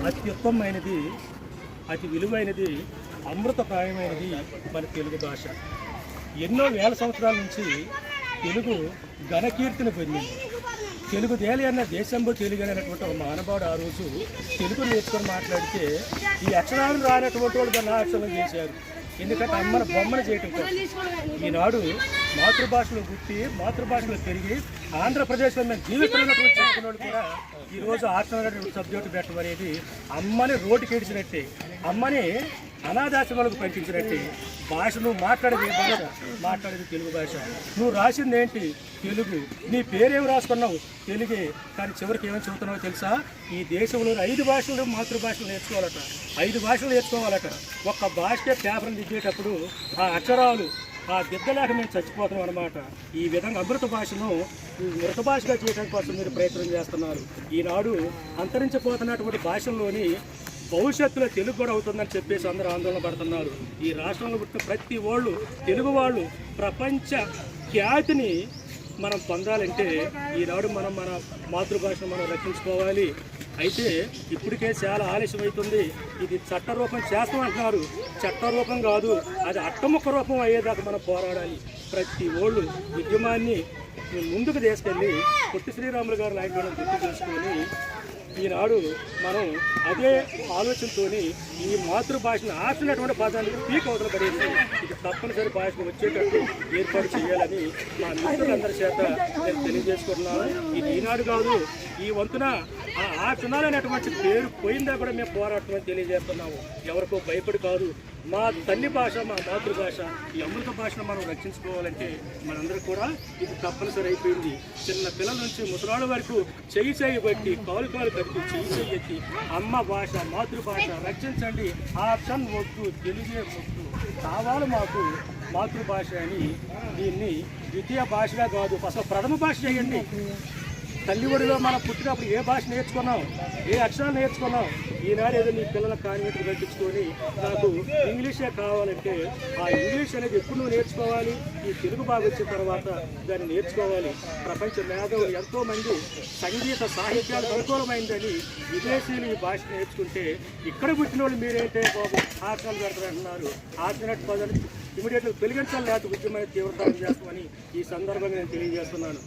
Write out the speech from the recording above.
అత్యుత్తమైనది, అతి విలువైనది, అమృతప్రాయమైనది మన తెలుగు భాష. ఎన్నో వేల సంవత్సరాల నుంచి తెలుగు ఘనకీర్తిని పొందింది. తెలుగు దేలి అన్న దేశంలో తెలుగు అనేటువంటి ఒక మానవాడు ఆ రోజు తెలుగు నేర్చుకొని మాట్లాడితే ఈ అక్షరాలను రానటువంటి వాళ్ళు దాన్ని అక్షరం చేశారు. ఎందుకంటే అమ్మను బొమ్మను చేయటం కోసం. ఈనాడు మాతృభాషలో పుట్టి మాతృభాషలో పెరిగి ఆంధ్రప్రదేశ్లో మేము జీవిస్తున్నటువంటి చెప్పుకున్న కూడా ఈరోజు ఆర్ట్స్ సబ్జెక్టు పెట్టడం అనేది అమ్మని రోడ్డుకి ఏడ్చినట్టే, అమ్మని అనాథాశ్రమాలకు పంపించినట్టే. భాష నువ్వు మాట్లాడేది ఏ భాష? మాట్లాడేది తెలుగు భాష. నువ్వు రాసింది ఏంటి? తెలుగు. నీ పేరేమి రాసుకున్నావు? తెలుగే. కానీ చివరికి ఏమని చెబుతున్నావో తెలుసా? ఈ దేశంలో 5 భాషలు మాతృభాషలు నేర్చుకోవాలట, 5 భాషలు నేర్చుకోవాలట. ఒక్క భాషకే పేపర్లు దిద్దేటప్పుడు ఆ అక్షరాలు ఆ దిద్దలేక మేము చచ్చిపోతున్నాం అనమాట. ఈ విధంగా అమృత భాషను మృత భాషగా చేయడం కోసం మీరు ప్రయత్నం చేస్తున్నారు. ఈనాడు అంతరించిపోతున్నటువంటి భాషల్లోని భవిష్యత్తులో తెలుగు కూడా అవుతుందని చెప్పేసి అందరూ ఆందోళన పడుతున్నారు. ఈ రాష్ట్రంలో పుట్టిన ప్రతి వాళ్ళు తెలుగు వాళ్ళు ప్రపంచ ఖ్యాతిని మనం పొందాలంటే ఈనాడు మనం మన మాతృభాషను మనం రక్షించుకోవాలి. అయితే ఇప్పటికే చాలా ఆలస్యం అవుతుంది. ఇది చట్టరూపం చేస్తామంటున్నారు. చట్టరూపం కాదు, అది అట్టముక్క రూపం అయ్యేదాకా మనం పోరాడాలి. ప్రతి ఓళ్ళు ఉద్యమాన్ని ముందుకు తీసుకెళ్ళి పొట్టి శ్రీరాములు గారు లాంటి వాళ్ళని గుర్తు చేసుకొని ఈనాడు మనం అదే ఆలోచనతో ఈ మాతృభాషను ఆపినటువంటి పదాన్ని పీక్ అవతల పడేసి ఇది తప్పనిసరి భాషను వచ్చేటట్టు ఏర్పాటు చేయాలని మా మిత్రులందరి చేత నేను తెలియజేసుకుంటున్నాను. ఇది ఈనాడు కాదు, ఈ వంతున ఆ చునాలనేటువంటి పేరు పోయిందా కూడా మేము పోరాటం అని తెలియజేస్తున్నాము. ఎవరికో భయపడి కాదు. మా తల్లి భాష, మా మాతృభాష, ఈ అమృత భాషను మనం రక్షించుకోవాలంటే మనందరూ కూడా ఇది తప్పనిసరి అయిపోయింది. చిన్న పిల్లల నుంచి ముసలాళ్ళ వరకు చేయి బట్టి కాలు కట్టి చేయి ఎత్తి అమ్మ భాష, మాతృభాష రక్షించండి. ఆప్షన్ వద్దు, తెలుగే వద్దు, కావాలి మాకు మాతృభాష అని దీన్ని ద్వితీయ భాషగా కాదు అసలు ప్రథమ భాష చేయండి. తల్లి ఒడిలో మనం పుట్టినప్పుడు ఏ భాష నేర్చుకున్నాం, ఏ అక్షరాలు నేర్చుకున్నాం? ఈనాడు ఏదో నీ పిల్లల కాన్వెంట్కి కట్టించుకొని నాకు ఇంగ్లీషే కావాలంటే ఆ ఇంగ్లీష్ అనేది ఎప్పుడు నువ్వు నేర్చుకోవాలి? ఈ తెలుగు బాగా వచ్చిన తర్వాత దాన్ని నేర్చుకోవాలి. ప్రపంచ మేధావులు ఎంతోమంది సంగీత సాహిత్యాలకు అనుకూలమైందని విదేశీయులు ఈ భాష నేర్చుకుంటే ఇక్కడ పుట్టిన వాళ్ళు మీరేంటే బాబు ఆటలు పెడతారంటున్నారు. ఆర్టినట్ పదాలు ఇమీడియట్గా తొలగించాలి, లేకపోతే ఉద్యమాన్ని తీవ్రతరం చేస్తామని ఈ సందర్భంగా నేను తెలియజేస్తున్నాను.